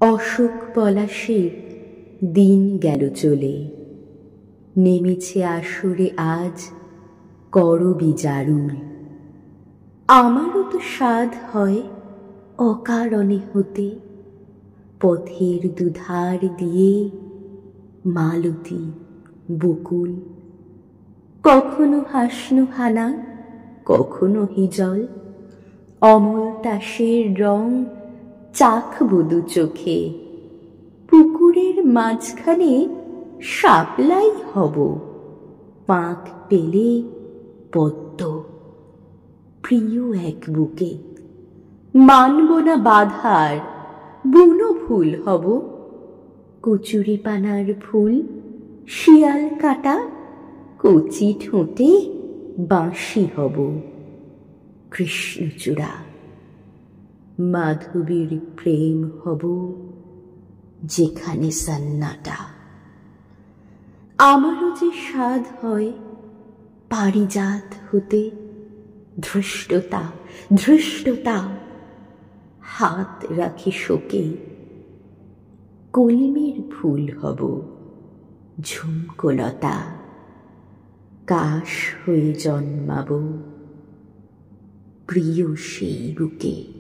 অশোক পলাশের দিন গেল চলে, নেমেছে আসরে আজ করবি জারুল। আমারও তো সাধ হয় অকারণে হতে, পথের দুধার দিয়ে মালতী বকুল। কখনো হাসনু হানা, কখনো হিজল, অমল তাসের রং চাখবো দু চোখে। পুকুরের মাঝখানে শাপলাই হব, পাঁক পেলে পদ্ম প্রিয় এক বুকে। মানব না বাধার, বুনো ফুল হব, কচুরি পানার ফুল শিয়াল কাটা, কচি ঠোঁটে বাঁশি হব। কৃষ্ণচূড়া মাধবীর প্রেম হব, যেখানে সন্নাটা। আমারও যে সাধ হয় পারিজাত হতে, ধৃষ্টতা ধৃষ্টতা হাত রাখি শোকে। কলমের ফুল হব ঝুমকোলতা, কাশ হয়ে জন্মাব প্রিয় সেই বুকে।